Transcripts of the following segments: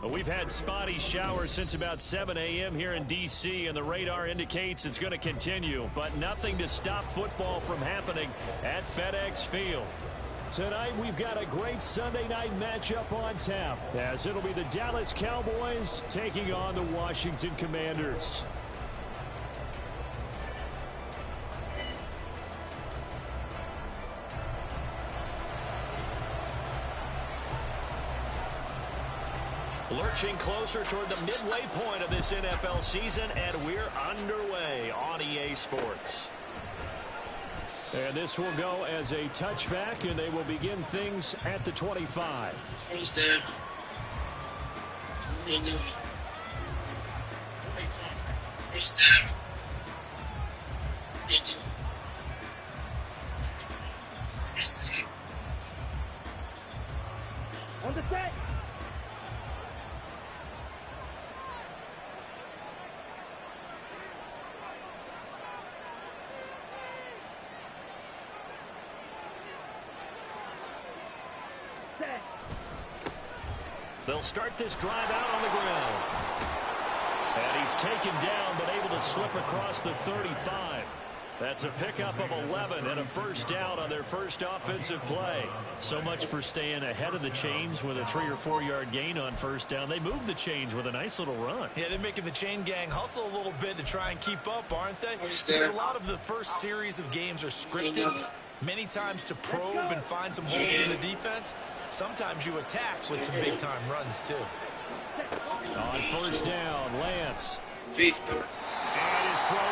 We've had spotty showers since about 7 a.m. here in D.C., and the radar indicates it's going to continue, but nothing to stop football from happening at FedEx Field. Tonight, we've got a great Sunday night matchup on tap, as it'll be the Dallas Cowboys taking on the Washington Commanders. Lurching closer toward the midway point of this NFL season, and we're underway on EA Sports. And this will go as a touchback, and they will begin things at the 25. First down. First down. First down. On the set. They'll start this drive out on the ground. And he's taken down, but able to slip across the 35. That's a pickup of 11 and a first down on their first offensive play. So much for staying ahead of the chains with a 3 or 4 yard gain on first down. They move the chains with a nice little run. Yeah, they're making the chain gang hustle a little bit to try and keep up, aren't they? Because a lot of the first series of games are scripted, many times to probe and find some holes in the defense. Sometimes you attack with some big-time runs, too. On first down, Lance. And his throw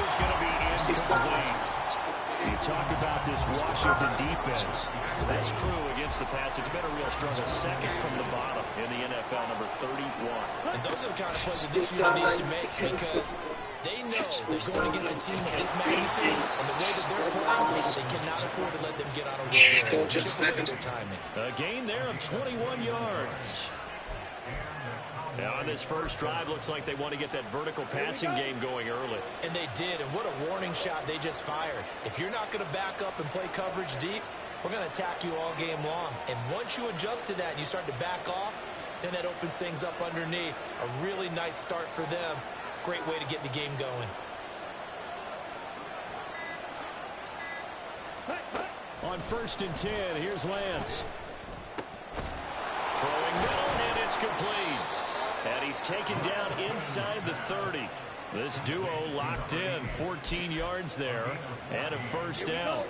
is going to be incomplete. You talk about this Washington defense. That's true against the pass. It's been a real struggle. Second from the bottom in the NFL, number 31. And those are the kind of plays that this unit needs to make, because they know they're going against a team of this magnitude, and the way that they're playing, they cannot afford to let them get on a roll. Just look at their timing. A gain there of 21 yards. Now on this first drive, looks like they want to get that vertical passing game going early. And they did, and what a warning shot they just fired. If you're not going to back up and play coverage deep, we're going to attack you all game long. And once you adjust to that and you start to back off, then that opens things up underneath. A really nice start for them. Great way to get the game going. On first and 10, here's Lance. Throwing middle, and it's complete. And he's taken down inside the 30. This duo locked in, 14 yards there, and a first down.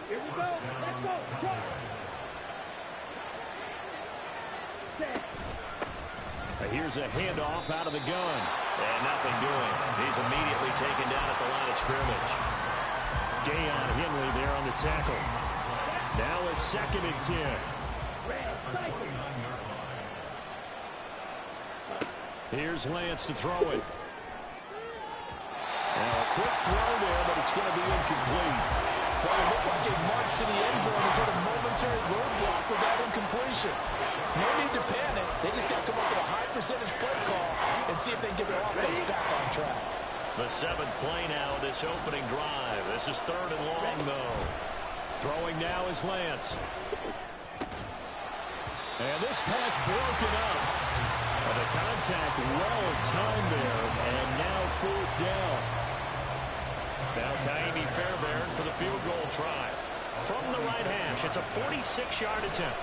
Here's a handoff out of the gun. And nothing doing. He's immediately taken down at the line of scrimmage. Deion Henley there on the tackle. Now a second and 10. Here's Lance to throw it. Now a quick throw there, but it's going to be incomplete. Well, it looked like a march to the end zone is sort of momentary roadblock with that incompletion. No need to panic. They just got to come up with a high percentage play call and see if they can get their offense back on track. The 7th play now, this opening drive. This is 3rd and long, though. Throwing now is Lance. And this pass broken up. The contact well timed there, and now 4th down. Now Kaimi Fairbairn for the field goal try. From the right hash, it's a 46-yard attempt.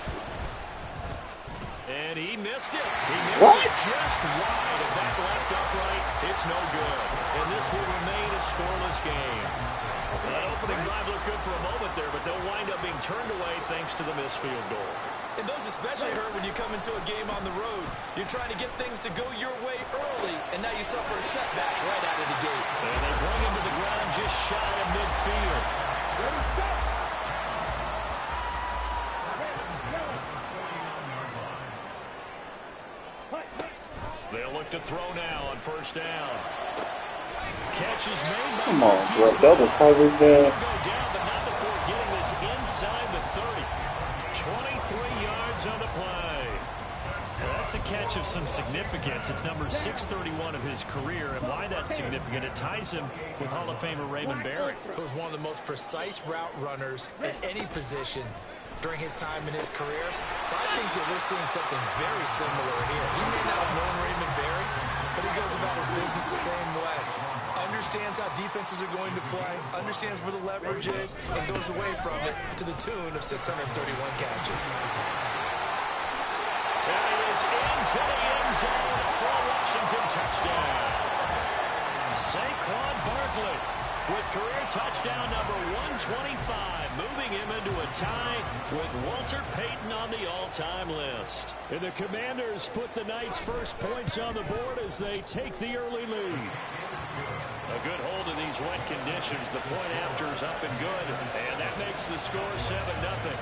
And he missed it. He missed it just wide of that left upright. It's no good. And this will remain a scoreless game. That opening drive looked good for a moment there, but they'll wind up being turned away thanks to the missed field goal. And those especially hurt when you come into a game on the road. You're trying to get things to go your way early, and now you suffer a setback right out of the gate. And they bring him to the ground just shy of midfield. They'll look to throw now on first down. Catch is made. Come on, bro. Double coverage there. Go down, but not before getting this inside the 30. 23 yards on the play. Well, that's a catch of some significance. It's number 631 of his career, and why that's significant, it ties him with Hall of Famer Raymond Barry. He was one of the most precise route runners at any position during his time in his career. So I think that we're seeing something very similar here. He may not have known Raymond Barry, but he goes about his business the same way. Understands how defenses are going to play, understands where the leverage is, and goes away from it to the tune of 631 catches. And he is into the end zone for a Washington touchdown. Saquon Barkley with career touchdown number 125, moving him into a tie with Walter Payton on the all-time list. And the Commanders put the Knights' first points on the board as they take the early lead. A good hold in these wet conditions. The point after is up and good, and that makes the score 7-0.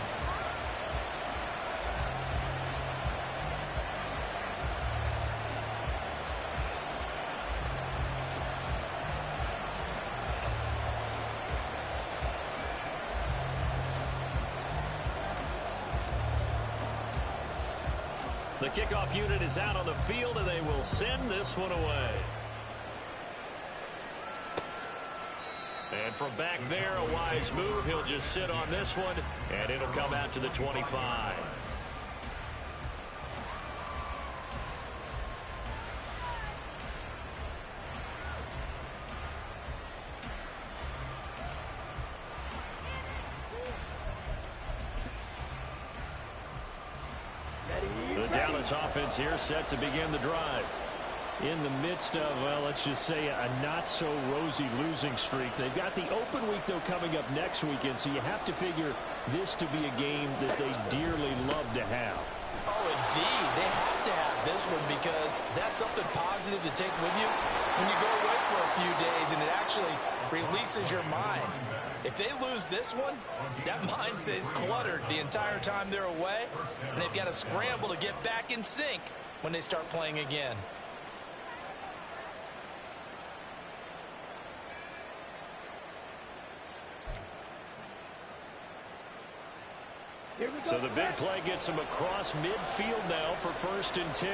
The kickoff unit is out on the field, and they will send this one away. And from back there, a wise move. He'll just sit on this one, and it'll come out to the 25. The Dallas offense here set to begin the drive. In the midst of, well, let's just say a not-so-rosy losing streak. They've got the open week, though, coming up next weekend, so you have to figure this to be a game that they dearly love to have. Oh, indeed. They have to have this one because that's something positive to take with you when you go away for a few days, and it actually releases your mind. If they lose this one, that mind stays cluttered the entire time they're away, and they've got to scramble to get back in sync when they start playing again. So the big play gets him across midfield now for 1st and 10.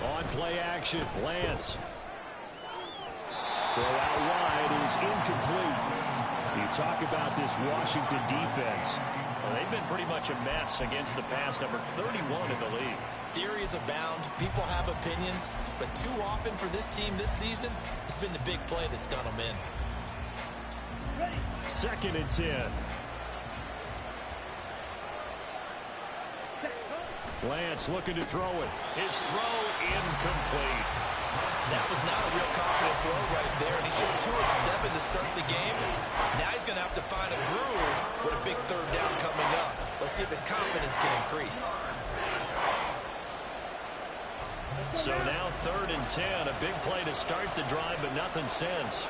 On play action, Lance. Throw out wide is incomplete. You talk about this Washington defense. Well, they've been pretty much a mess against the pass, number 31 in the league. Theories abound. People have opinions. But too often for this team this season, it's been the big play that's done them in. 2nd and 10. Lance looking to throw it. His throw incomplete. That was not a real confident throw right there, and he's just 2 of 7 to start the game. Now he's going to have to find a groove with a big 3rd down coming up. Let's see if his confidence can increase. So now 3rd and 10, a big play to start the drive, but nothing since.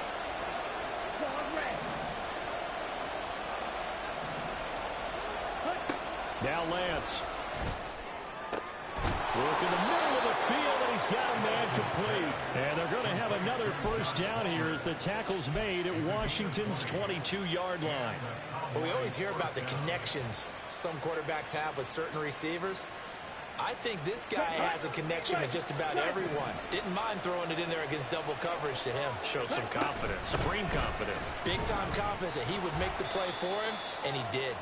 Now Lance. Work in the middle of the field, and he's got a man complete. And they're going to have another 1st down here as the tackle's made at Washington's 22-yard line. Well, we always hear about the connections some quarterbacks have with certain receivers. I think this guy has a connection with just about everyone. Didn't mind throwing it in there against double coverage to him. Shows some confidence, supreme confidence. Big-time confidence that he would make the play for him, and he did.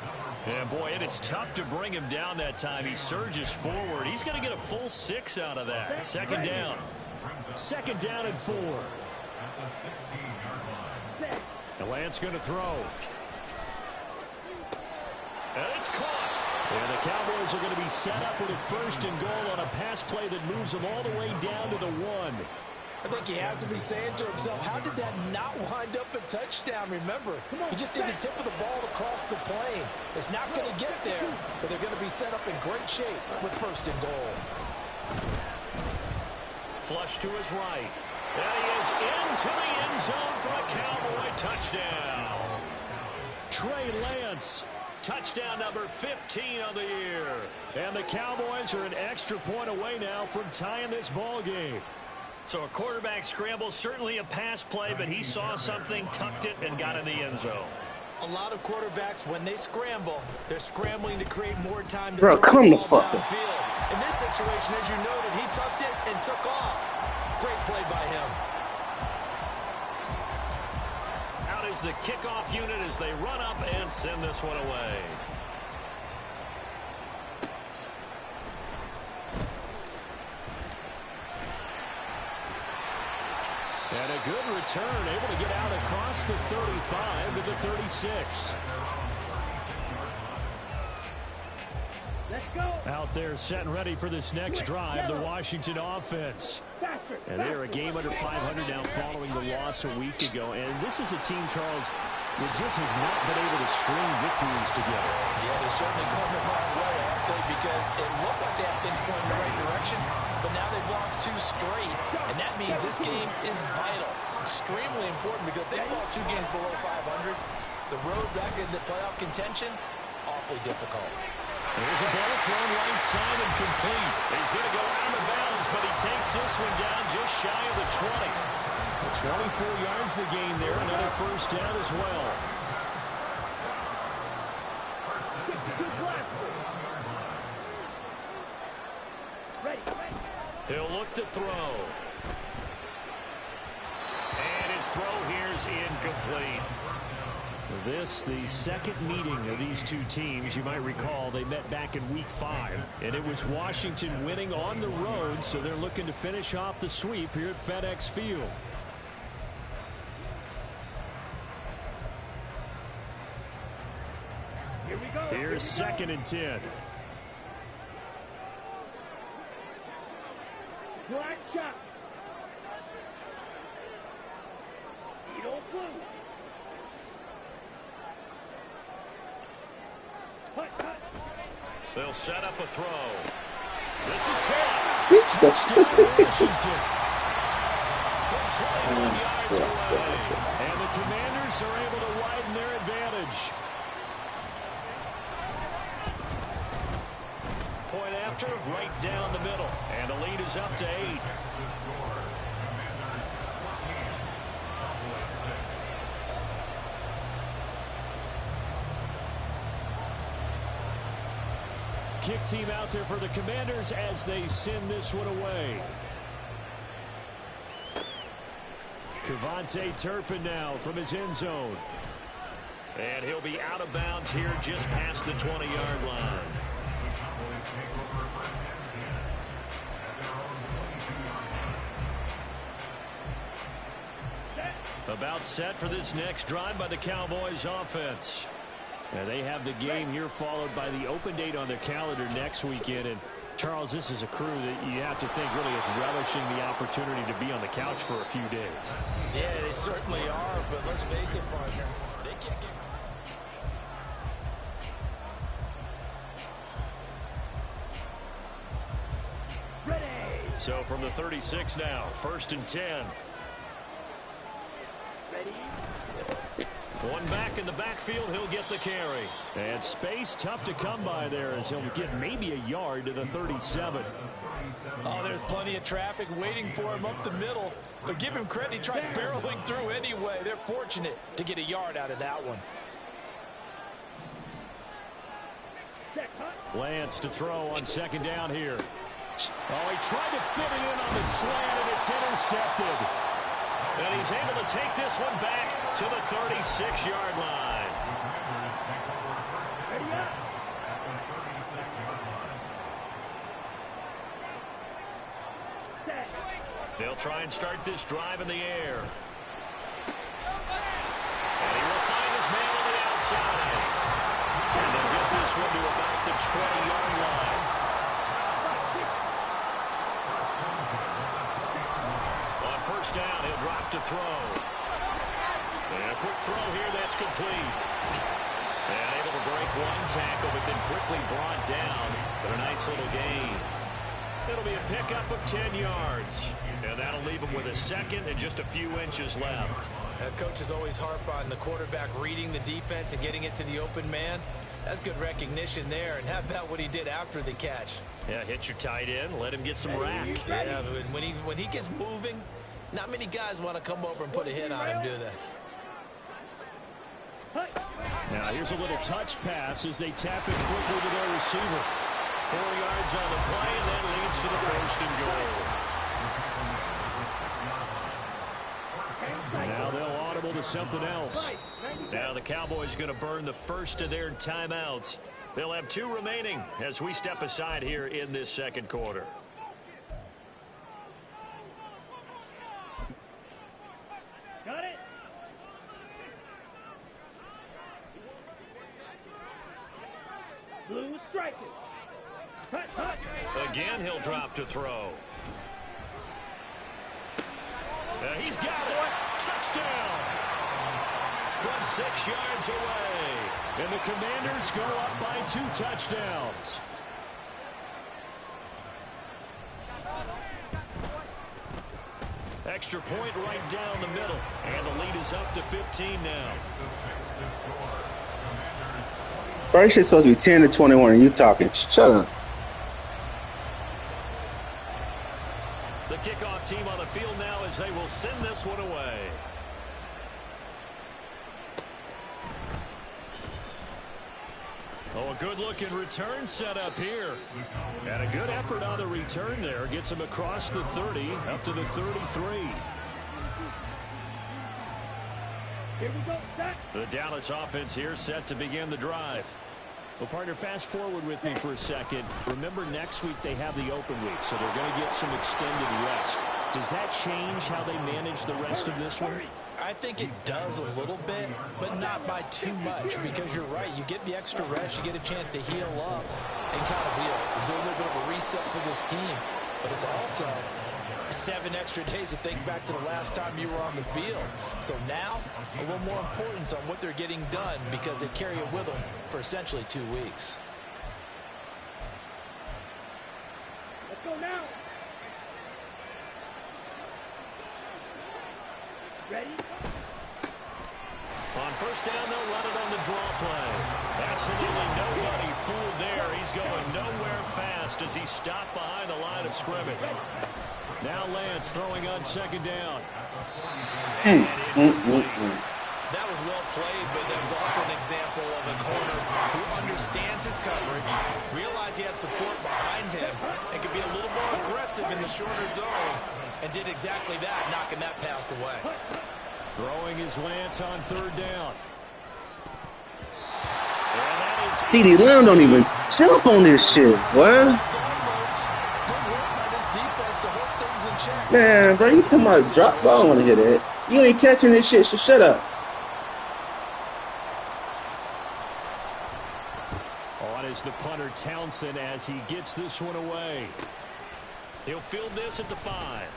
Yeah, boy, and it's tough to bring him down that time. He surges forward. He's going to get a full 6 out of that. 2nd down. 2nd down and 4. And Lance going to throw. And it's caught. And the Cowboys are going to be set up with a 1st and goal on a pass play that moves them all the way down to the 1. I think he has to be saying to himself, how did that not wind up a touchdown? Remember, he just did the tip of the ball to cross the plane. It's not going to get there, but they're going to be set up in great shape with 1st and goal. Flush to his right. And he is into the end zone for a Cowboy touchdown. Trey Lance. Touchdown number 15 of the year. And the Cowboys are an extra point away now from tying this ball game. So a quarterback scramble, certainly a pass play, but he saw something, tucked it, and got in the end zone. A lot of quarterbacks, when they scramble, they're scrambling to create more time to Bro, throw come the the ball fuck up. downfield. In this situation, as you noted, he tucked it and took off. Great play by him. Out is the kickoff unit as they run up and send this one away. And a good return, able to get out across the 35 to the 36. Let's go. Out there set and ready for this next drive, the Washington offense. And they're a game under 500 now following the loss a week ago. And this is a team, Charles, that just has not been able to string victories together. Yeah, they're certainly going the wrong way, aren't they? Because it looked like they had things going in the right direction, but now they've lost 2 straight. And that means this game is vital, extremely important, because if they fall 2 games below 500, the road back into playoff contention, awfully difficult. Here's a ball thrown right side and complete. He's going to go out of bounds, but he takes this one down just shy of the 20. 24 yards the game there, another first down as well. He'll look to throw. And his throw here's incomplete. This, the second meeting of these two teams. You might recall they met back in week 5. And it was Washington winning on the road, so they're looking to finish off the sweep here at FedEx Field. Here we go. Here's 2nd and 10. Black shot. You don't blue. They'll set up a throw. This is caught. Touchdown Washington. From 21 yards away. And the Commanders are able to widen their advantage. Point after, right down the middle. And the lead is up to 8. Kick team out there for the Commanders as they send this one away. Kevontae Turpin now from his end zone. And he'll be out of bounds here just past the 20-yard line. About set for this next drive by the Cowboys offense. And they have the game here followed by the open date on their calendar next weekend. And Charles, this is a crew that you have to think really is relishing the opportunity to be on the couch for a few days. Yeah, they certainly are, but let's face it, partner, they can't get... Ready. So from the 36 now, 1st and 10. Ready. One back in the backfield, he'll get the carry. And space tough to come by there as he'll get maybe a yard to the 37. Oh, there's plenty of traffic waiting for him up the middle. But give him credit, he tried barreling through anyway. They're fortunate to get a yard out of that one. Lance to throw on 2nd down here. Oh, he tried to fit it in on the slant, and it's intercepted. And he's able to take this one back to the 36-yard line. Ready up. Set. They'll try and start this drive in the air. And he will find his man on the outside. And they'll get this one to about the 20-yard line. On 1st down, he'll drop to throw. And a quick throw here, that's complete. And able to break one tackle, but then quickly brought down. But a nice little gain. It'll be a pickup of 10 yards. And that'll leave him with a 2nd and just a few inches left. Coaches always harp on the quarterback reading the defense and getting it to the open man. That's good recognition there. And how about what he did after the catch? Yeah, hit your tight end, let him get some rack. Yeah, but when he gets moving, not many guys want to come over and put a hit on him, do they? Now here's a little touch pass as they tap it quickly to their receiver. 4 yards on the play, and that leads to the 1st and goal. Now they'll audible to something else. Now the Cowboys going to burn the first of their timeouts. They'll have 2 remaining as we step aside here in this second quarter. Got it. Blue striking. Hut, hut. Again, he'll drop to throw. He's got it. Touchdown. From 6 yards away. And the Commanders go up by 2 touchdowns. Extra point right down the middle. And the lead is up to 15 now. Bro, this shit's supposed to be 10-21 and you talking. Shut up. The kickoff team on the field now as they will send this one away. Oh, a good-looking return set up here. And a good effort on the return there. Gets him across the 30, up to the 33. Here we go. Set. The Dallas offense here set to begin the drive. Well, partner, fast forward with me for a second. Remember, next week they have the open week, so they're going to get some extended rest. Does that change how they manage the rest of this one? I think it does a little bit, but not by too much, because you're right. You get the extra rest, you get a chance to heal up and kind of do a little bit of a reset for this team. But it's also 7 extra days to think back to the last time you were on the field. So now, a little more importance on what they're getting done because they carry it with them for essentially 2 weeks. Let's go now. Ready? On first down, they'll run it on the draw play. Absolutely nobody fooled there. He's going nowhere fast as he stopped behind the line of scrimmage. Now Lance throwing on second down. That was well played, but that was also an example of a corner who understands his coverage, realized he had support behind him, and could be a little more aggressive in the shorter zone, and did exactly that, knocking that pass away. Throwing his Lance on third down. CeeDee Lamb don't even jump on this shit, boy. Man, bro, you talking about drop ball? I don't want to hear that. You ain't catching this shit, so shut up. On is the punter Townsend as he gets this one away. He'll field this at the 5.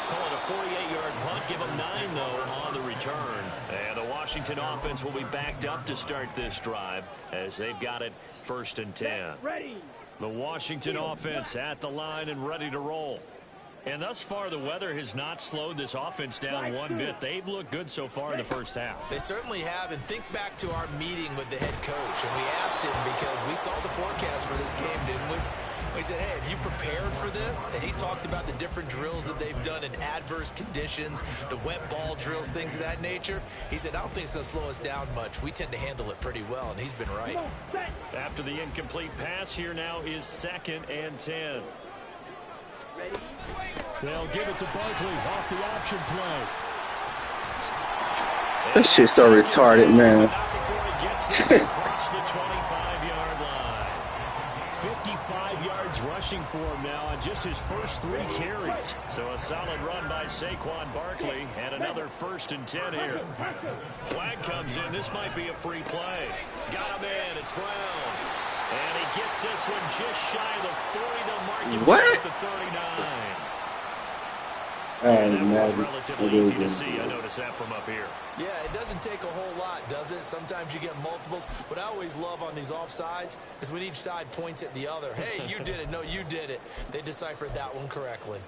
Pulling a 48-yard punt, give him 9, though, on the return. And the Washington offense will be backed up to start this drive as they've got it 1st and 10. Ready. The Washington offense at the line and ready to roll. And thus far, the weather has not slowed this offense down one bit. They've looked good so far in the first half. They certainly have. And think back to our meeting with the head coach. And we asked him because we saw the forecast for this game, didn't we? We said, hey, have you prepared for this? And he talked about the different drills that they've done in adverse conditions, the wet ball drills, things of that nature. He said, I don't think it's going to slow us down much. We tend to handle it pretty well, and he's been right. After the incomplete pass, here now is 2nd and 10. Ready. They'll give it to Barkley off the option play. This shit's so retarded, man. Across the 25-yard line. 55 yards rushing for him now on just his first 3 carries. So a solid run by Saquon Barkley and another 1st and 10 here. Flag comes in. This might be a free play. Got him in. It's Brown. And he gets this one just shy of the 40 to mark him at the 39. That was relatively easy to see. I noticed that from up here. Yeah, it doesn't take a whole lot, does it? Sometimes you get multiples. What I always love on these offsides is when each side points at the other. Hey, you did it. No, you did it. They deciphered that one correctly.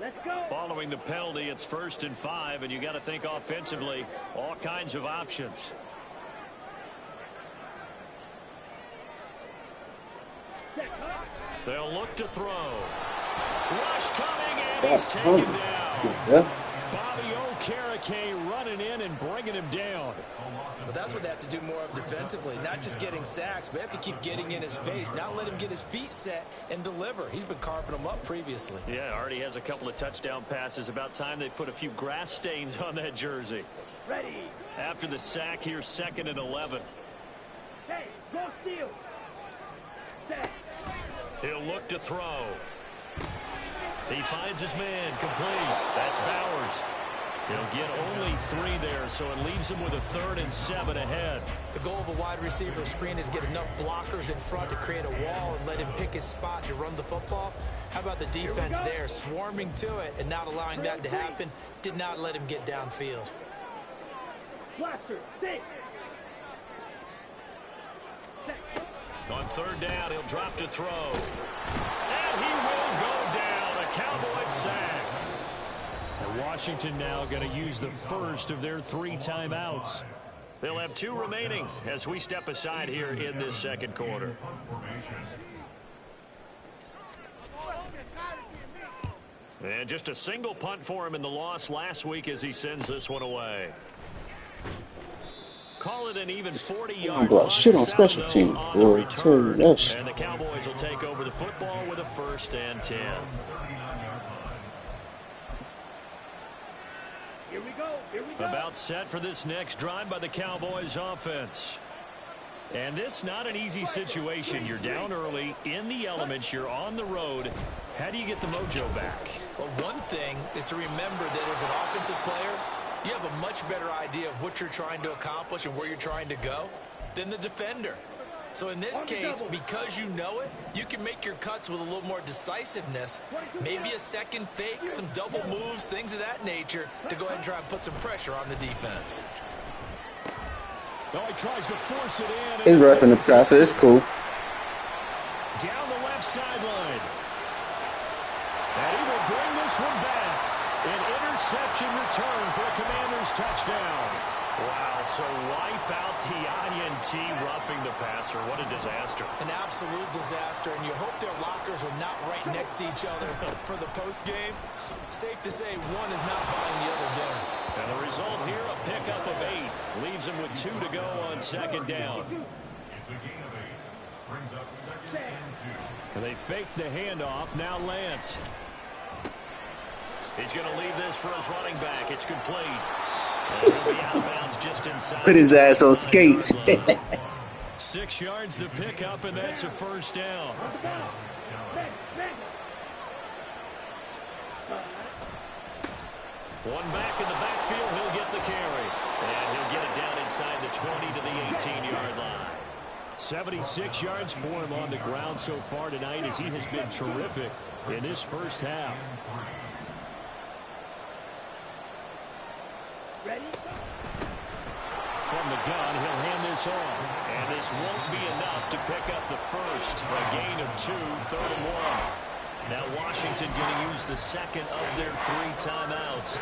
Let's go. Following the penalty, it's 1st and 5, and you got to think offensively, all kinds of options. They'll look to throw. Rush coming, and he's taken down. Bobby Okereke running in and bringing him down. But that's what they have to do more of defensively. Not just getting sacks, but they have to keep getting in his face. Not let him get his feet set and deliver. He's been carving them up previously. Yeah, already has a couple of touchdown passes. About time they put a few grass stains on that jersey. Ready. After the sack, here's 2nd and 11. Hey, go steal. Set. He'll look to throw. He finds his man, complete. That's Bowers. He'll get only 3 there, so it leaves him with a 3rd and 7 ahead. The goal of a wide receiver screen is get enough blockers in front to create a wall and let him pick his spot to run the football. How about the defense there, swarming to it and not allowing that to happen? Did not let him get downfield. Blaster, 6. On 3rd down, he'll drop to throw. And he will go down. A Cowboys sack. And Washington now going to use the first of their 3 timeouts. They'll have 2 remaining as we step aside here in this 2nd quarter. And just a single punt for him in the loss last week as he sends this one away. Call it an even 40-yard punt. Shit on special team. Boy, tell you that shit. And the Cowboys will take over the football with a 1st and 10. Here we go. Here we go. About set for this next drive by the Cowboys offense. And this not an easy situation. You're down early, in the elements, you're on the road. How do you get the mojo back? Well, one thing is to remember that as an offensive player, you have a much better idea of what you're trying to accomplish and where you're trying to go than the defender. So in this case, because you know it, you can make your cuts with a little more decisiveness, maybe a second fake, some double moves, things of that nature, to go ahead and try and put some pressure on the defense. Oh, he tries to force it in. He's rough in the process. It's cool. Down the left sideline. And he will bring this one back. An interception return for a Commanders touchdown. Wow, so wipe out the INT roughing the passer. What a disaster. An absolute disaster, and you hope their lockers are not right next to each other for the postgame. Safe to say one is not buying the other dinner. And the result here, a pickup of 8. Leaves him with 2 to go on 2nd down. It's a gain of 8. Brings up 2nd and 2. And they fake the handoff. Now Lance. He's going to leave this for his running back. It's complete. And he'll be out of bounds just inside. Put his ass on skates. 6 yards to pick up, and that's a 1st down. One back in the backfield, he'll get the carry. And he'll get it down inside the 20 to the 18-yard line. 76 yards for him on the ground so far tonight as he has been terrific in this first half. Ready? From the gun, he'll hand this off. And this won't be enough to pick up the first. A gain of 2, 3rd and 1. Now Washington going to use the 2nd of their 3 timeouts.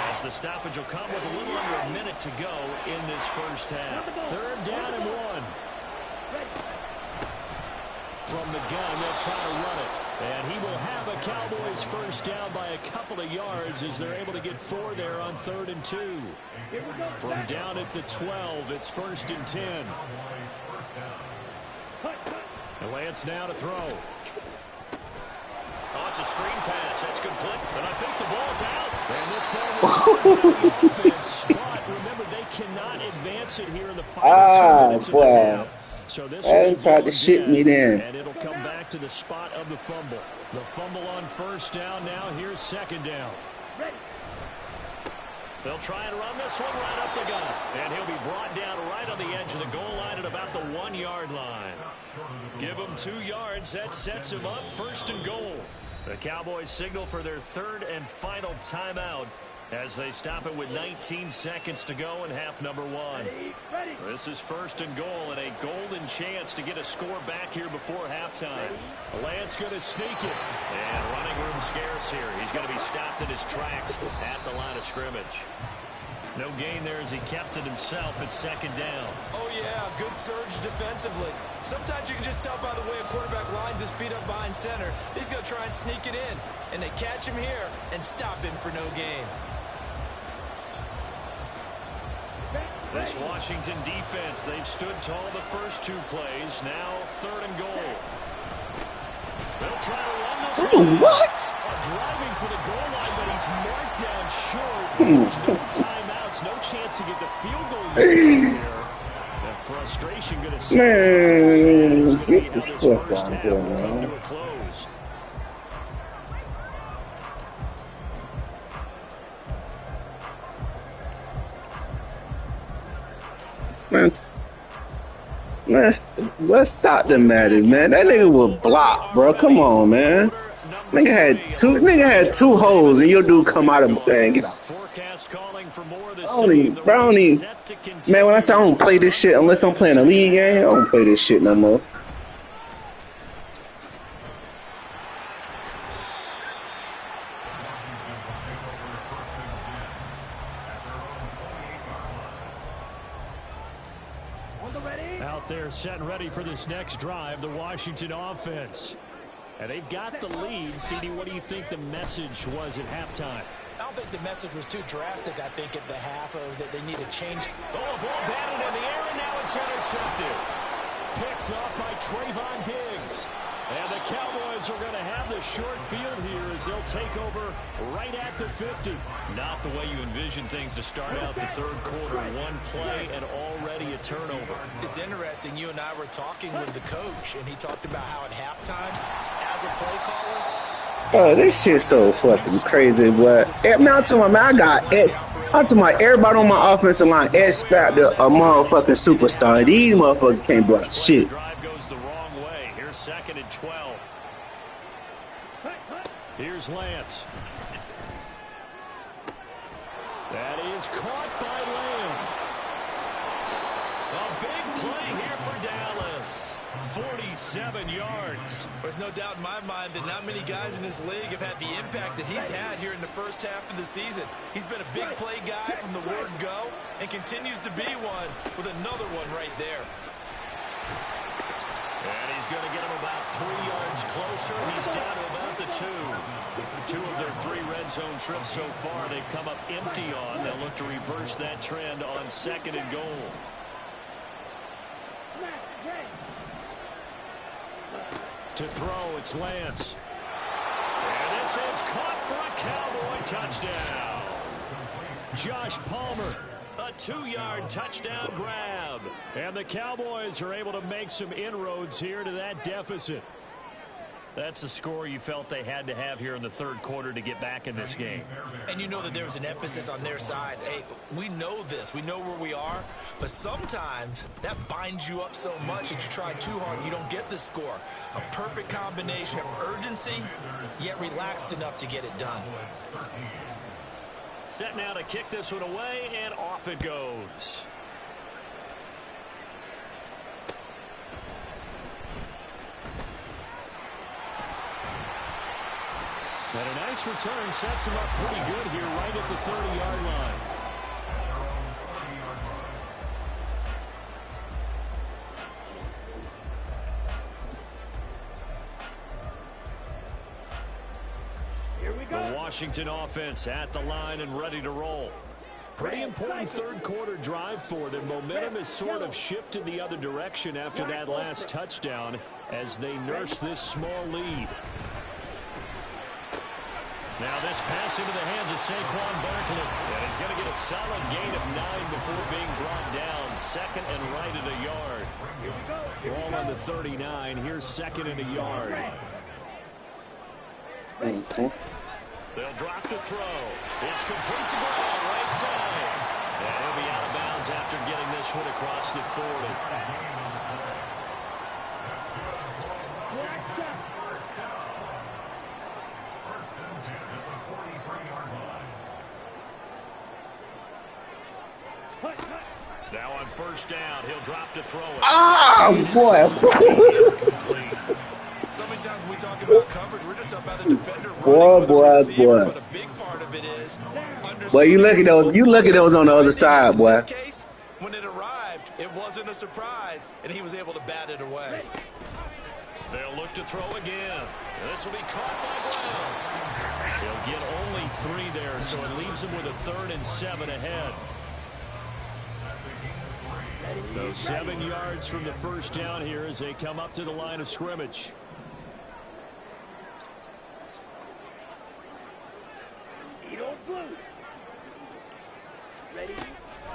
As the stoppage will come with a little under a minute to go in this first half. 3rd down and 1. From the gun, they'll try to run it. And he will have a Cowboys 1st down by a couple of yards as they're able to get 4 there on 3rd and 2. From down at the 12, it's 1st and 10. And Lance now to throw. Oh, it's a screen pass. That's complete. And I think the ball's out. And this ball will offense. But remember, they cannot advance it here in the final 2 minutes of the half. So this They tried to shit me then. and it'll come back to the spot of the fumble. The fumble on 1st down. Now here's 2nd down. They'll try and run this one right up the gut. And he'll be brought down right on the edge of the goal line at about the 1-yard line. Give him 2 yards. That sets him up 1st and goal. The Cowboys signal for their 3rd and final timeout as they stop it with 19 seconds to go in half number 1. This is 1st and goal and a golden chance to get a score back here before halftime. Lance going to sneak it. And running room scarce here. He's going to be stopped in his tracks at the line of scrimmage. No gain there as he kept it himself at 2nd down. Oh, yeah, good surge defensively. Sometimes you can just tell by the way a quarterback lines his feet up behind center. He's going to try and sneak it in. And they catch him here and stop him for no gain. This Washington defense, they've stood tall the first 2 plays. Now 3rd and goal. They'll try to run this. What? Driving for the goal line, but he's marked down short. There's no timeouts, no chance to get the field goal unit there. That frustration going to see. Man, get the fuck first out half there, will come man. to a close. Man, let's stop them matters, man. That nigga was blocked, bro. Come on, man. Nigga had two holes, and your dude come out of bang. Get out. Forecast calling for more this Brownie. Man, when I say I don't play this shit unless I'm playing a league game, I don't play this shit no more. Out there set and ready for this next drive, the Washington offense. And they've got the lead. CD, what do you think the message was at halftime? I don't think the message was too drastic, I think, at the half, or that they need to change. Oh, a ball batted in the air, and now it's intercepted. Picked up by Trayvon Diggs. And the Cowboys are going to have the short field here as they'll take over right at the 50. Not the way you envision things to start out the 3rd quarter. 1 play and already a turnover. It's interesting. You and I were talking with the coach, and he talked about how at halftime, as a play caller, Oh, this shit's so fucking crazy, boy. Man, I'm talking about, man, I'm talking about everybody on my offensive line expect a motherfucking superstar. These motherfuckers can't block shit. Drive goes the wrong way. Here's 2nd and 12. Here's Lance. That is caught by Lamb. A big play here for Dallas. 47 yards. there's no doubt in my mind that not many guys in this league have had the impact that he's had here in the first half of the season. He's been a big play guy from the word go and continues to be one with another one right there. And he's going to get him about 3 yards closer. He's down to about the 2. 2 of their 3 red zone trips so far they've come up empty on. They'll look to reverse that trend on 2nd and goal. To throw, it's Lance. And this is caught for a Cowboy touchdown. Josh Palmer, a 2-yard touchdown grab. And the Cowboys are able to make some inroads here to that deficit. That's a score you felt they had to have here in the 3rd quarter to get back in this game. And you know that there was an emphasis on their side. Hey, we know this. We know where we are. But sometimes that binds you up so much that you try too hard, you don't get the score. A perfect combination of urgency, yet relaxed enough to get it done. Set now to kick this one away, and off it goes. And a nice return sets him up pretty good here right at the 30-yard line. Here we go. The Washington offense at the line and ready to roll. Pretty important 3rd quarter drive for them. Momentum has sort of shifted the other direction after that last touchdown as they nurse this small lead. Now this pass into the hands of Saquon Barkley. And he's going to get a solid gain of 9 before being brought down. 2nd and right at a yard. Ball on the 39. Here's 2nd and a yard. They'll drop the throw. It's complete to Brown, right side. And he'll be out of bounds after getting this one across the 40. Now on 1st down, he'll drop to throw it. Ah, boy. So many times when we talk about coverage, we're just about a defender Boy. But a big part of it is Boy, you look at those on the other side, boy. In this case, when it arrived, it wasn't a surprise, and he was able to bat it away. They'll look to throw again. This will be caught by Brown. He'll get only 3 there, so it leaves him with a 3rd and 7 ahead. So 7 yards from the first down here as they come up to the line of scrimmage.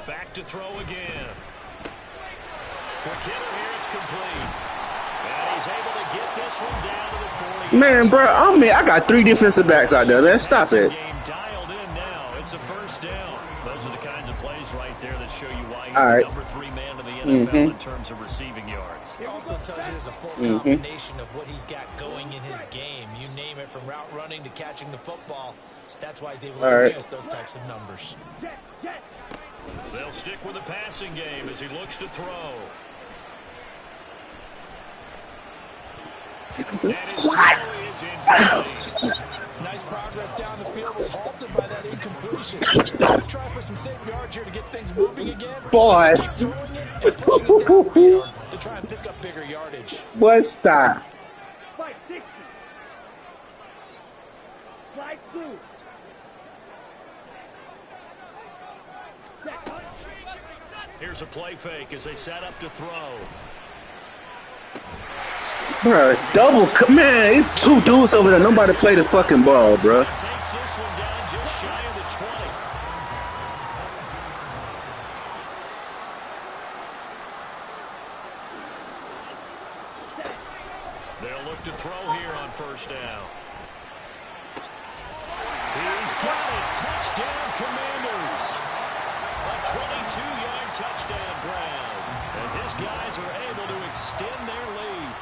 Back to throw again. Quick hitter here, it's complete. And he's able to get this one down to the 40. Man, bro, I got 3 defensive backs out there, man. Stop it. Game dialed in now. It's a first down. Those are the kinds of plays right there that show you why he's the number 3 man in the NFL in terms of receiving yards. It also tells you there's a full combination of what he's got going in his game. You name it, from route running to catching the football. That's why he's able to produce those types of numbers. They'll stick with the passing game as he looks to throw. What? Nice progress down the field was halted by that incompletion. Try for some safe yards here to get things moving again. Boys. To try and pick up bigger yardage. What stop? 560. Slide through. Here's a play fake as they set up to throw. Bro, double, man, it's 2 dudes over there. Nobody play the fucking ball, bro. Takes this one down just shy of the 20. They'll look to throw here on first down. He's got it. Touchdown, Commanders. A 22-yard touchdown ground as his guys are able to extend their lead.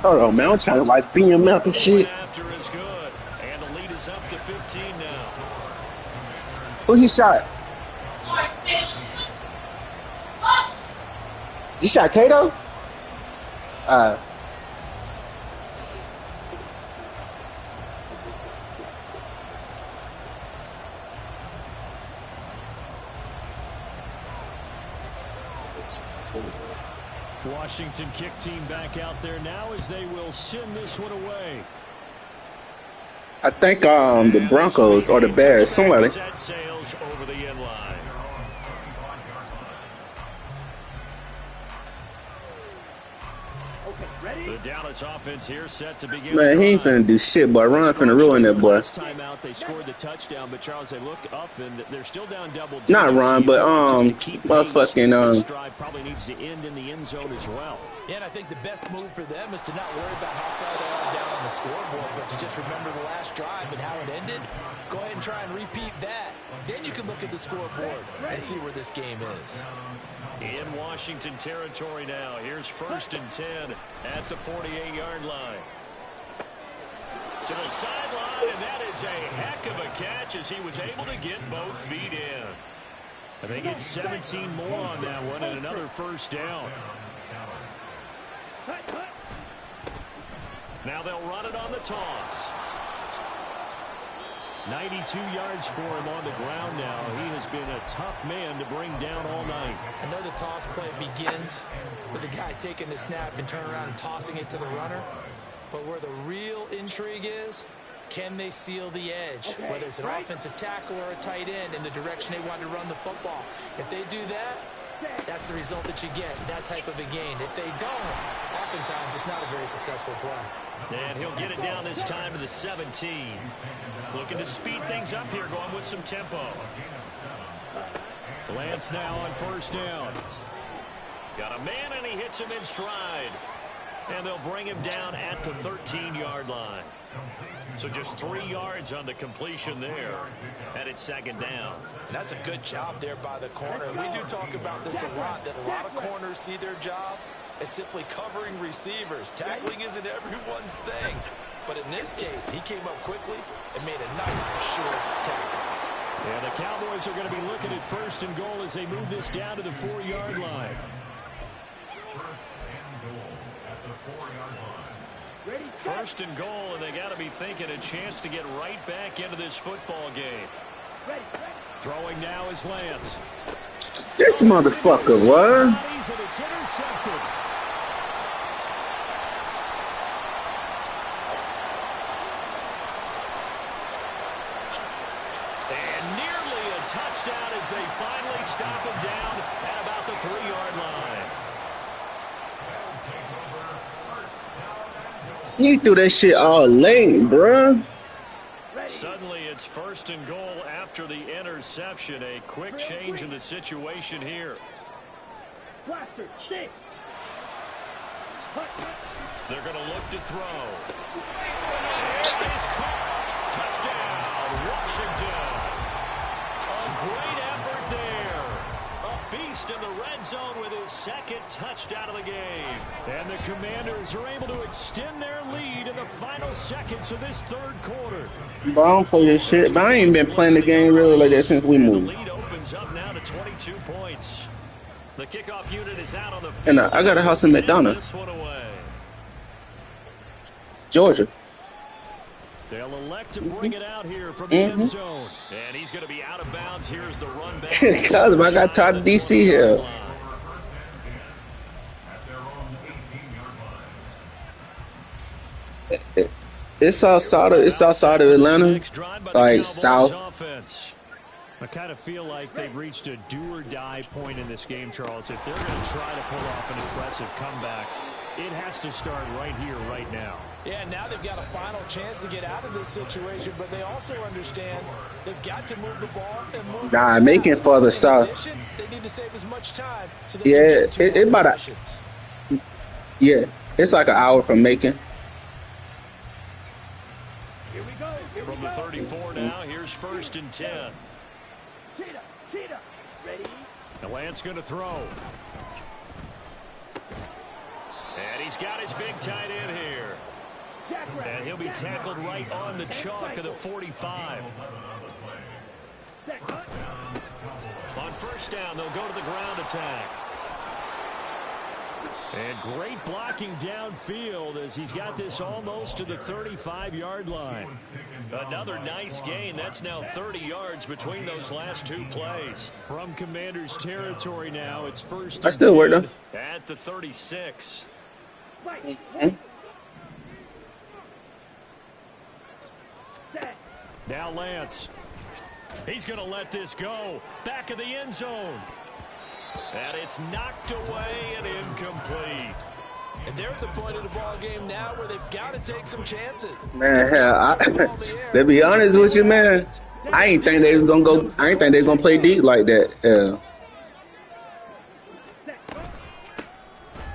Hold on, man. I'm trying to like beam him out and shit. After is good, and the lead is up to 15 now. Who he shot? You shot Kato? Washington kick team back out there now as they will send this one away. I think the Broncos or the Bears, somebody. That sails over the end line. The Dallas offense here set to begin. Man, he ain't finna do shit, boy. Ron finna ruin that boy. Last time out, they scored the touchdown, but Charles, they look up and they're still down double digits. Not Ron, but motherfucking This drive probably needs to end in the end zone as well. Yeah, and I think the best move for them is to not worry about how far they are down on the scoreboard, but to just remember the last drive and how it ended. Go ahead and try and repeat that. Then you can look at the scoreboard and see where this game is. In Washington territory now. Here's 1st and 10 at the 48-yard line. To the sideline, and that is a heck of a catch as he was able to get both feet in. I think it's 17 more on that one and another first down. Now they'll run it on the toss. 92 yards for him on the ground now. He has been a tough man to bring down all night. I know the toss play begins with the guy taking the snap and turning around and tossing it to the runner. But where the real intrigue is, can they seal the edge? Whether it's an offensive tackle or a tight end in the direction they want to run the football. If they do that, that's the result that you get, that type of a gain. If they don't, oftentimes it's not a very successful play. And he'll get it down this time to the 17. Looking to speed things up here, going with some tempo. Lance now on first down. Got a man, and he hits him in stride. And they'll bring him down at the 13-yard line. So just 3 yards on the completion there. And it's 2nd down. And that's a good job there by the corner. We do talk about this a lot, that a lot of corners see their job as simply covering receivers. Tackling isn't everyone's thing. But in this case, he came up quickly and made a nice short tackle. And the Cowboys are going to be looking at 1st and goal as they move this down to the 4-yard line. 1st and goal, and they got to be thinking a chance to get right back into this football game. Throwing now is Lance. This motherfucker, what? It's intercepted. And nearly a touchdown as they finally stop him down at about the 3-yard line. You threw that shit all late, bruh. Suddenly it's 1st and goal after the interception. A quick change in the situation here. Blaster, stick. They're going to look to throw. It is caught. Touchdown, Washington. A great effort there. A beast in the red zone with his 2nd touchdown of the game. And the Commanders are able to extend their lead in the final seconds of this 3rd quarter. Bro, I don't play this shit. But I ain't been playing the game really like that since we moved. The lead opens up now to 22 points. The kickoff unit is out on the field. And I got a house in McDonough, This one away. Georgia. They'll elect to bring it out here from the end zone. And he's going to be out of bounds. Here's the run back. Cause I got tired of DC here. It's outside of Atlanta, like south. Offense. I kind of feel like they've reached a do-or-die point in this game, Charles. If they're going to try to pull off an impressive comeback, it has to start right here, right now. Yeah, now they've got a final chance to get out of this situation, but they also understand they've got to move the ball and move. Nah, making further south. They need to save as much time. So Yeah, it about yeah, it's like an hour from Macon. Here we go. From the 34 now, here's 1st and 10. Cheetah. Ready? And Lance going to throw. And he's got his big tight end here. And he'll be tackled right on the chalk of the 45. On 1st down, they'll go to the ground attack. And great blocking downfield as he's got this almost to the 35-yard line. Another nice gain. That's now 30 yards between those last 2 plays. From Commanders territory now, it's 1st. I still work though. At the 36. Now Lance. He's going to let this go. Back of the end zone. And it's knocked away and incomplete. And they're at the point of the ball game now where they've got to take some chances. Man, hell, to be honest with you, man, I ain't think they was gonna go. I ain't think they was gonna play deep like that.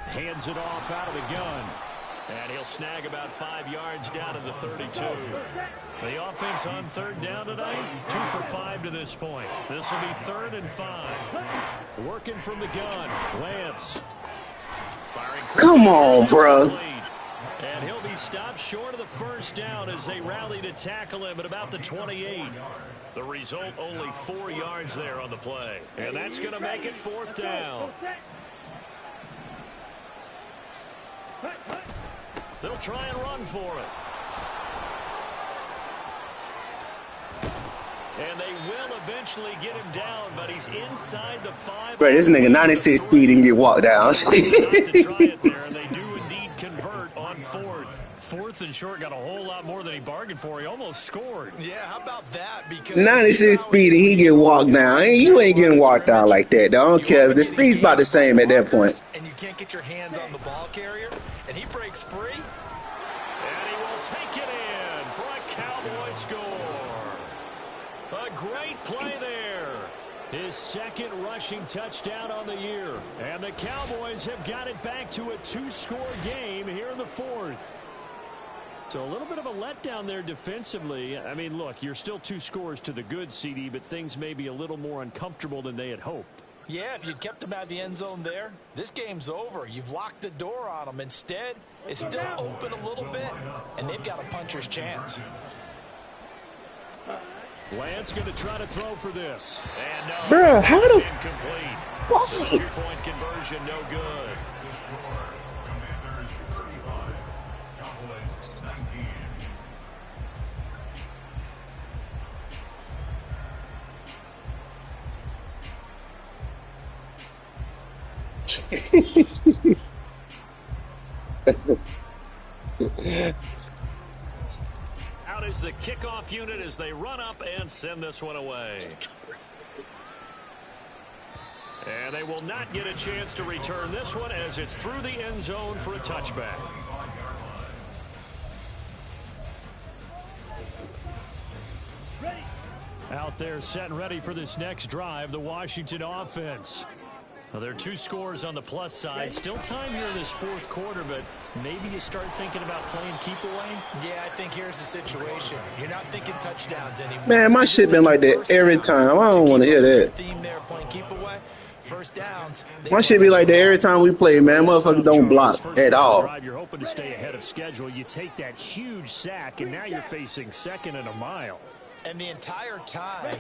Hands it off out of the gun. And he'll snag about 5 yards down to the 32. The offense on 3rd down tonight, 2 for 5 to this point. This will be 3rd and 5. Working from the gun, Lance. Firing quickly. Come on, bro. And he'll be stopped short of the 1st down as they rally to tackle him at about the 28. The result, only 4 yards there on the play. And that's going to make it 4th down. They'll try and run for it. And they will eventually get him down, but he's inside the 5. Bro, this nigga 96 speed and get walked down. To try it there, and they do indeed convert on 4th. 4th and short, got a whole lot more than he bargained for. He almost scored. Yeah, how about that? Because 96 speed and he get walked down. You ain't getting walked down like that. I don't care. The speed's about the same at that point. And you can't get your hands on the ball carrier, and he breaks free. And he will take it in for a Cowboy score. A great play there. His 2nd rushing touchdown on the year. And the Cowboys have got it back to a 2-score game here in the 4th. So a little bit of a letdown there defensively. I mean, look, you're still 2 scores to the good, CD, but things may be a little more uncomfortable than they had hoped. Yeah, if you'd kept him out of the end zone there, this game's over. You've locked the door on him. Instead, it's still open a little bit, and they've got a puncher's chance. Lance going to try to throw for this. And no, Bro, how the incomplete. fuck? So 2-point conversion, no good. Commanders 35, Cowboys 19. Out is the kickoff unit as they run up and send this one away. And they will not get a chance to return this one as it's through the end zone for a touchback. Out there set and ready for this next drive, the Washington offense. Well, there are 2 scores on the plus side. Still time here in this fourth quarter, but maybe you start thinking about playing keep away? Yeah, I think here's the situation. You're not thinking touchdowns anymore. Man, my shit been like that every time. I don't want to hear that. Theme there, playing keep away. First downs. My shit be like that every time we play, man. Motherfuckers don't block at all. You're hoping to stay ahead of schedule. You take that huge sack, and now you're facing 2nd and a mile. And the entire time,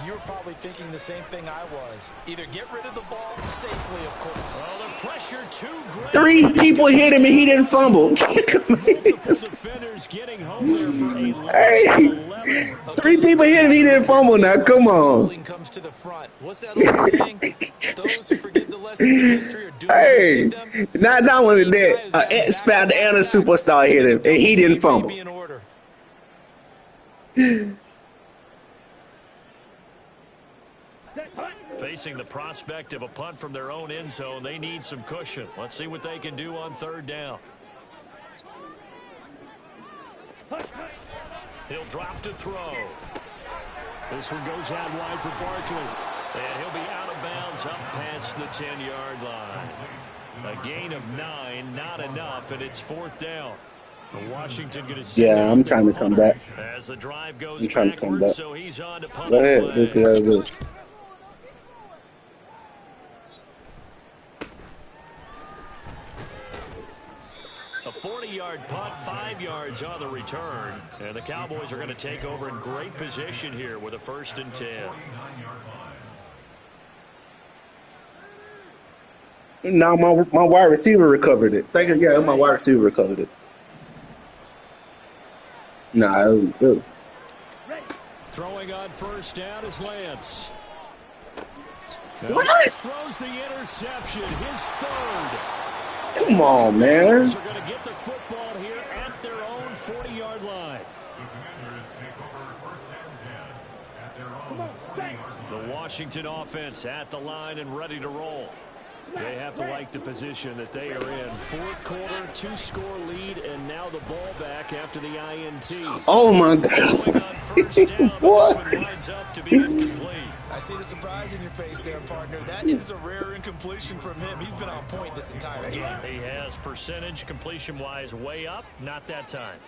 you were probably thinking the same thing I was. Either get rid of the ball safely, of course. Well, the pressure too great. 3 people hit him and he didn't fumble. Defenders getting home there for a Hey, 3 people hit him, he didn't fumble. Now, come on. Comes to the front. What's that old saying? Those who forget the lessons of history are doomed Hey, to repeat them. not only that, an X-Factor and a superstar hit him, and he didn't fumble. Be in order. Facing the prospect of a punt from their own end zone, they need some cushion. Let's see what they can do on 3rd down. He'll drop to throw. This one goes out wide for Barkley. And he'll be out of bounds up past the 10-yard line. A gain of 9, not enough, and it's 4th down. Washington going to Yeah, I'm trying to come back. As the drive goes I'm trying to come backwards, back. so he's on to punt. Go ahead, do what you gotta do. A 40-yard punt, 5 yards on the return. And the Cowboys are going to take over in great position here with a 1st and 10. Now my wide receiver recovered it. Thank you, yeah, my wide receiver recovered it. Nah, it was. Throwing on 1st down is Lance. What? Lance throws the interception, his 3rd. Come on, man. They're going to get the football here at their own 40-yard line. The Washington offense at the line and ready to roll. They have to like the position that they are in. 4th quarter, 2-score lead, and now the ball back after the INT. Oh, my God. What? Winds up to be incomplete. I see the surprise in your face there, partner. That is a rare incompletion from him. He's been on point this entire game. He has percentage completion-wise way up, not that time.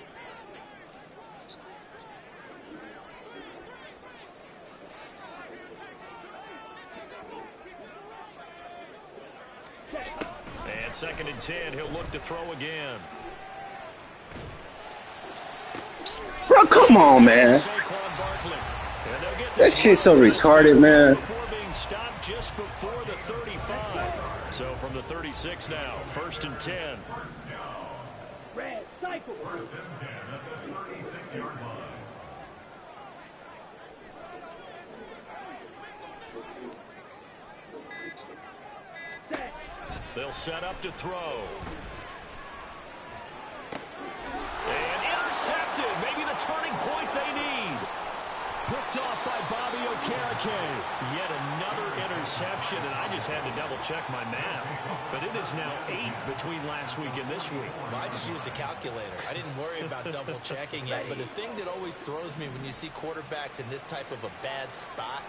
And 2nd and 10, he'll look to throw again. Bro, come on, man. That shit's so retarded, man. Before being stopped just before the 35. So from the 36 now, 1st and 10. Red, cycle. 1st and 10 at the 36-yard line. They'll set up to throw. And intercepted. Maybe the turning point they need. Picked off by Bobby Okereke. Yet another interception, and I just had to double-check my math. But it is now 8 between last week and this week. Well, I just used a calculator. I didn't worry about double-checking it. But the thing that always throws me when you see quarterbacks in this type of a bad spot,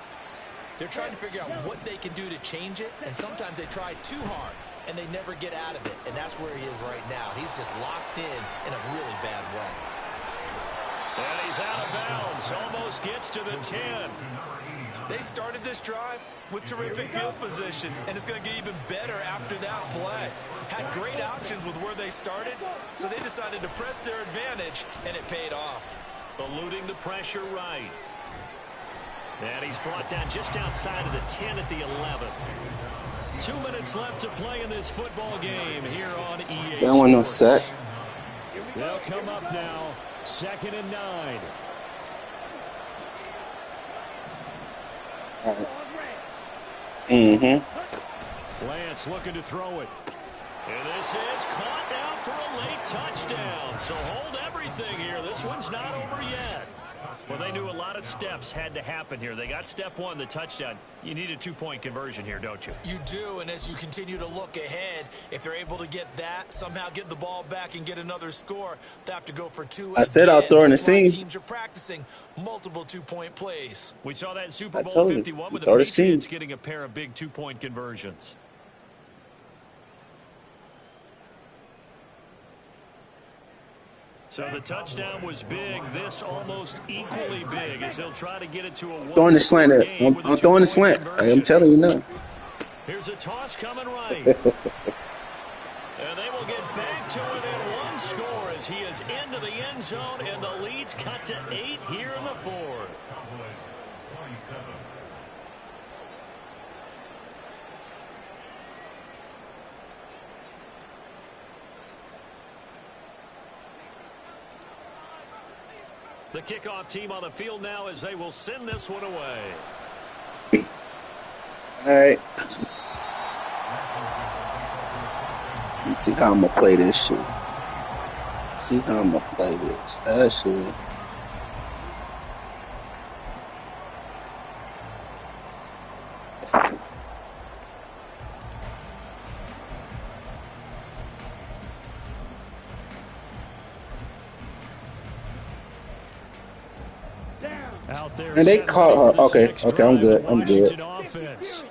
they're trying to figure out what they can do to change it, and sometimes they try too hard, and they never get out of it. And that's where he is right now. He's just locked in a really bad way. And he's out of bounds. Almost gets to the 10. They started this drive with terrific field position, and it's going to get even better after that play. Had great options with where they started, so they decided to press their advantage, and it paid off. Eluding the pressure right. And he's brought down just outside of the 10 at the 11. 2 minutes left to play in this football game here on EA That one no sack. They'll come up now, 2nd and 9. Lance looking to throw it. And this is caught now for a late touchdown. So hold everything here. This one's not over yet. Well, they knew a lot of steps had to happen here. They got step one, the touchdown. You need a two-point conversion here, don't you? You do, and as you continue to look ahead, if they're able to get that, somehow get the ball back and get another score, they have to go for two. I said I'll throw in the seam. Teams are practicing multiple two-point plays. We saw that in Super Bowl told you, 51 with the throw the seam. Patriots getting a pair of big two-point conversions. So the touchdown was big. This almost equally big as he'll try to get it to a Throwing the slant. I'm throwing the slant. I'm telling you now. Here's a toss coming right. And they will get back to within one score as he is into the end zone, and the lead's cut to 8 here in the fourth. The kickoff team on the field now as they will send this one away. All right. Let's see how I'm going to play this shit. See how I'm going to play this. Actually. Out there, And they caught her. Okay, I'm good. I'm good. Offense.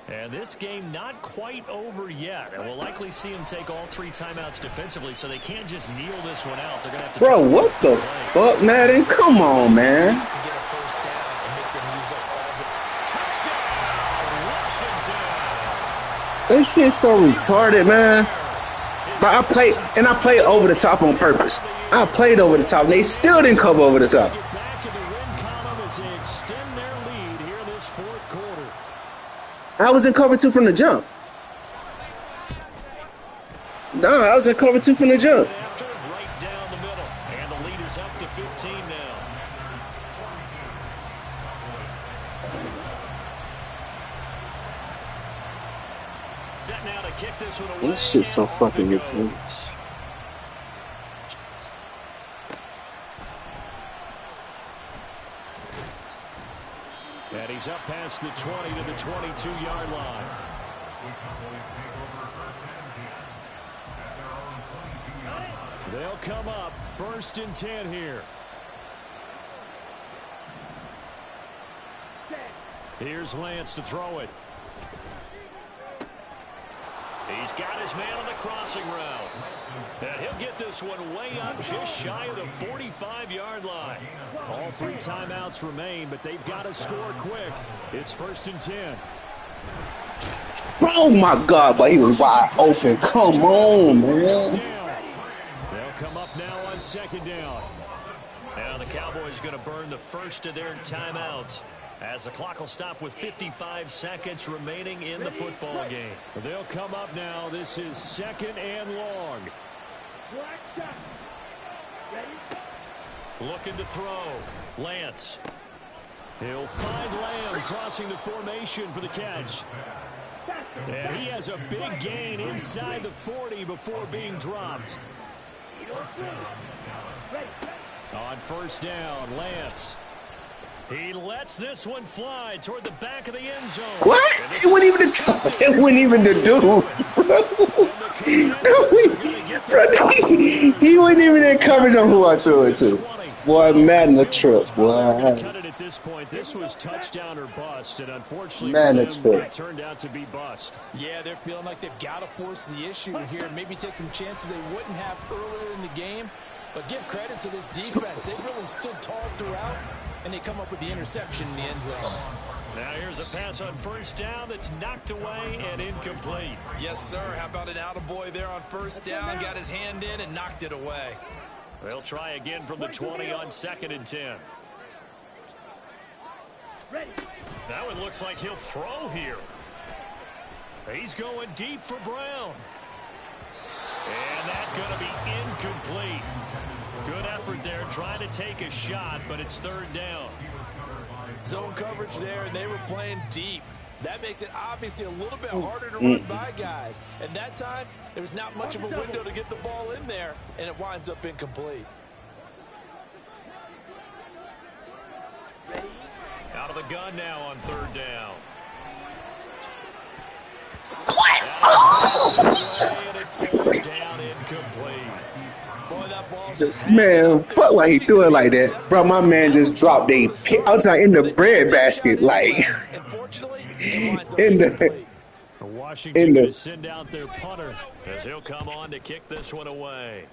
And this game not quite over yet. And we'll likely see them take all 3 timeouts defensively, so they can't just kneel this one out. They're gonna have to Bro, what the fuck, Madden? Come on, man. To get a first down and make them use up all the touchdown, Washington. This shit's so retarded, man. But I played over the top on purpose. I played over the top. They still didn't cover over the top. I was in cover 2 from the jump. No, I was in cover 2 from the jump. Right down the middle, and the lead is up to 15 now. Set now to kick this one away. This shit's so fucking retarded. And he's up past the 20 to the 22-yard line. They'll come up 1st and 10 here. Here's Lance to throw it. He's got his man on the crossing route. And he'll get this one way up just shy of the 45-yard line. All 3 timeouts remain, but they've got to score quick. It's 1st and 10. Oh, my God, but he was wide open. Come on, man. They'll come up now on 2nd down. Now the Cowboys going to burn the first of their timeouts, as the clock will stop with 55 seconds remaining in the football game. They'll come up now. This is 2nd and long. Looking to throw. Lance. He'll find Lamb crossing the formation for the catch. And he has a big gain inside the 40 before being dropped. On 1st down, Lance. He lets this one fly toward the back of the end zone. What? It wasn't even it wasn't even the dude. He wasn't even in coverage on who I threw it to. Boy, Madden a trip, boy. At this point, this was touchdown or bust, and unfortunately, it turned out to be bust. Yeah, they're feeling like they've got to force the issue here, maybe take some chances they wouldn't have earlier in the game. But give credit to this defense. They really stood tall throughout, and they come up with the interception in the end zone. Now here's a pass on 1st down that's knocked away and incomplete. Yes, sir. How about an attaboy there on 1st down? Got his hand in and knocked it away. They'll try again from the 20 on 2nd and 10. That one looks like he'll throw here. He's going deep for Brown. And that's going to be incomplete. Good effort there, trying to take a shot, but it's 3rd down. Zone coverage there, and they were playing deep. That makes it obviously a little bit harder to run by guys. And that time, there was not much of a window to get the ball in there, and it winds up incomplete. Out of the gun now on third down. What? Oh! And it falls down incomplete. Boy, that ball's just hanging Man, out there. fuck why he Maybe threw it couldn't like that. intercept Bro, it. my man That just looked too dropped good a to start. I'm talking in the But they take a bread deep shot basket, like anyway. Unfortunately, it winds up in the incomplete. Washington in going to the send out their punter as he'll come on to kick this one away.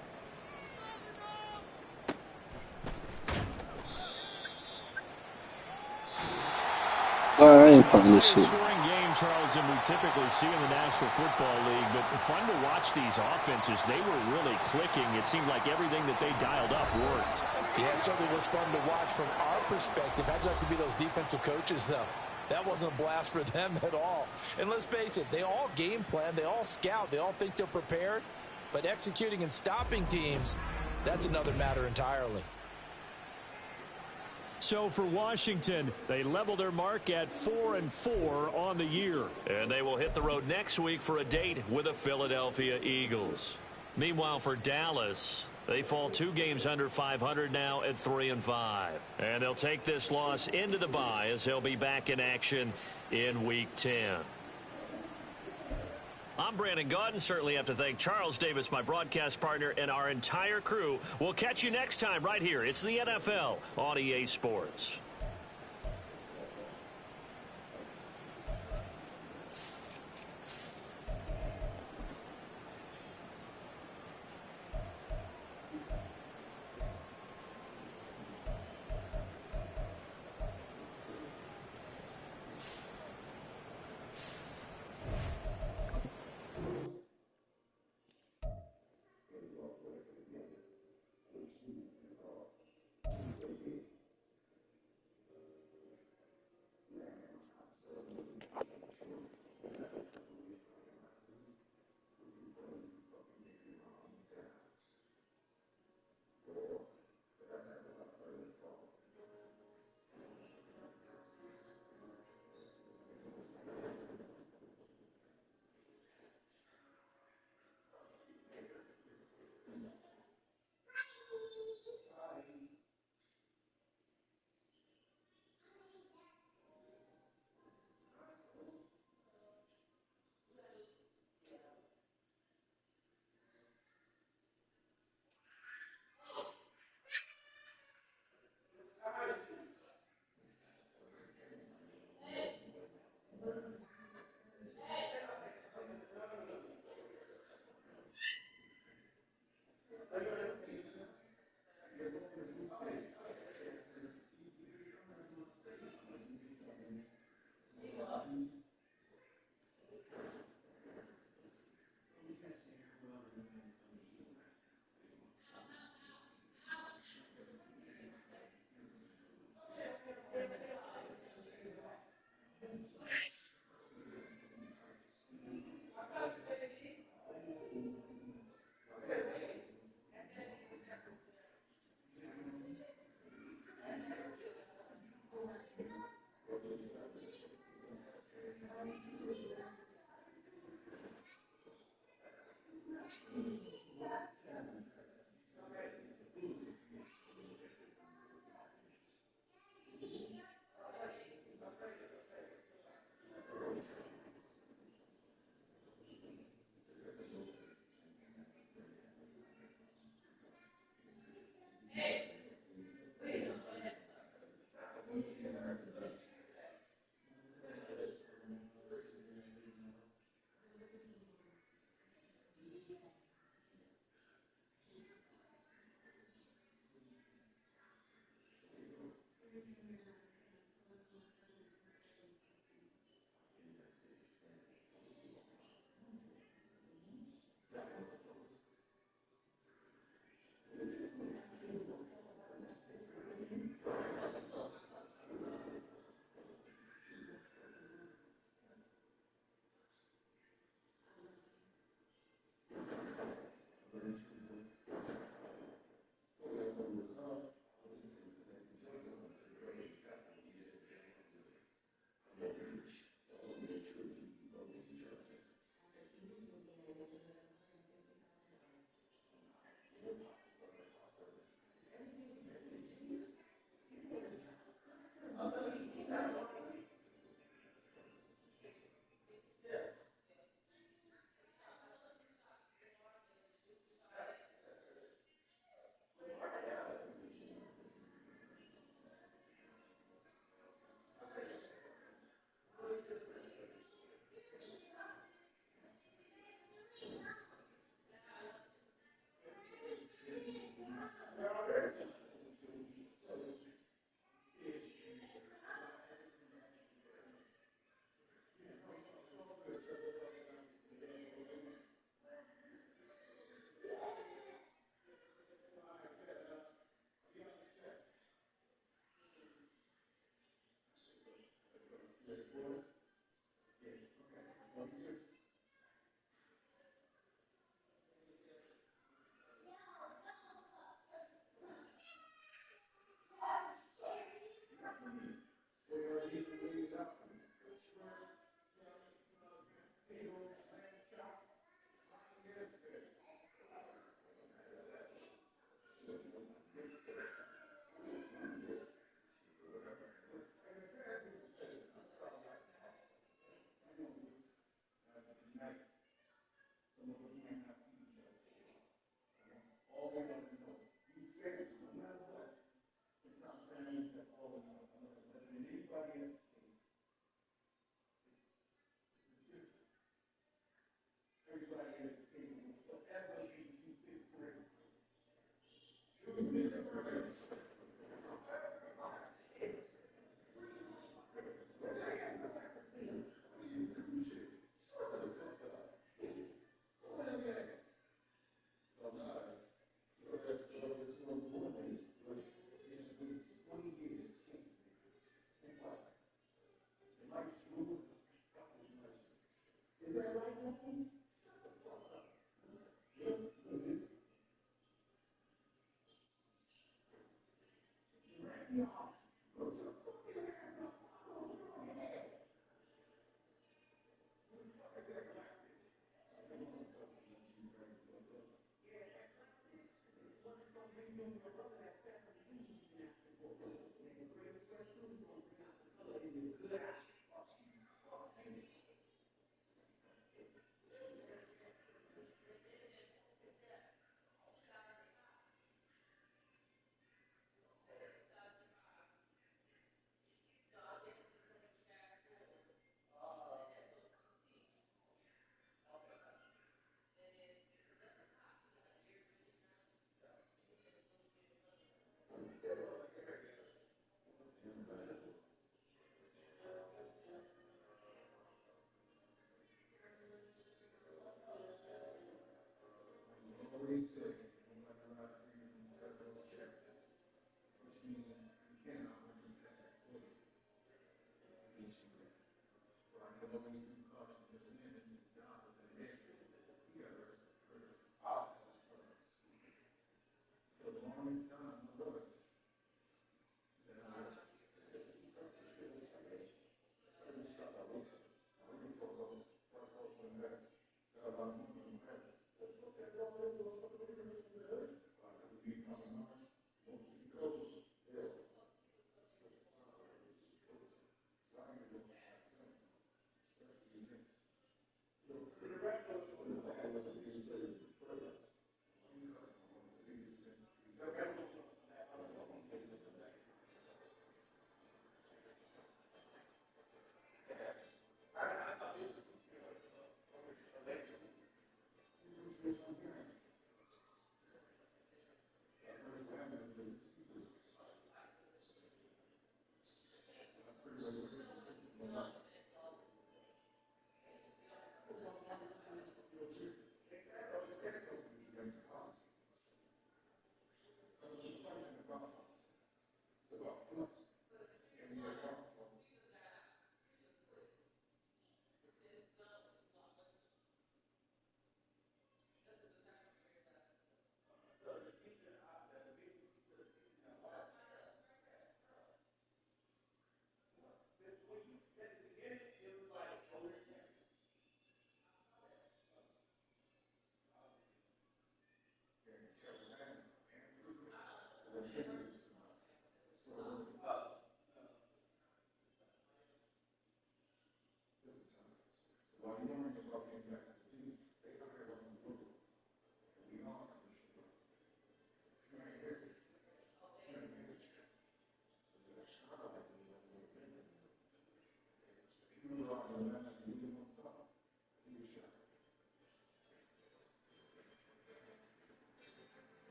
I ain't playing this shit. Scoring game, Charles, than we typically see in the National Football League, but fun to watch these offenses. They were really clicking. It seemed like everything that they dialed up worked. Yeah, it certainly was fun to watch from our perspective. I'd like to be those defensive coaches, though. That wasn't a blast for them at all. And let's face it, they all game plan, they all scout, they all think they're prepared. But executing and stopping teams, that's another matter entirely. So for Washington, they level their mark at 4-4 on the year. And they will hit the road next week for a date with the Philadelphia Eagles. Meanwhile, for Dallas, they fall 2 games under 500 now at 3-5. And they'll take this loss into the bye as they'll be back in action in Week 10. I'm Brandon Gaudin. Certainly have to thank Charles Davis, my broadcast partner, and our entire crew. We'll catch you next time right here. It's the NFL on EA Sports.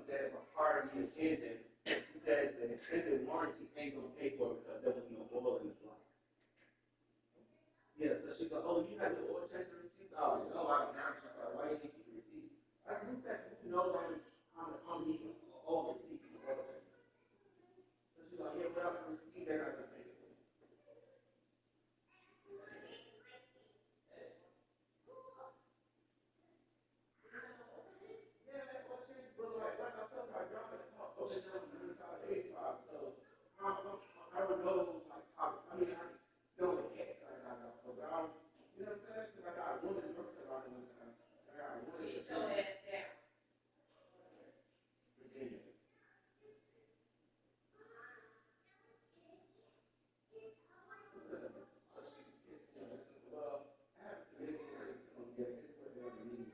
That was hard to get kids in. He said the extended warranty ain't gonna pay for it because there was no oil in the flight. Yeah, so she go, oh, you had the oil change receipts? Oh, no, I don't have. She's like, why you didn't keep the receipts? I said, you know, like, I'm needing all the receipts for oil change. So she's like, yeah, without the receipt, they're not gonna pay for it. Yeah, that oil change, but like I told my job, it's oil change on 95, 85. So I don't know, like, I mean, I know the case, like, I know, but I don't, you know what I'm saying? Because I got one in North Carolina one time. I got one in Virginia. Well, I have some things to get this what they need.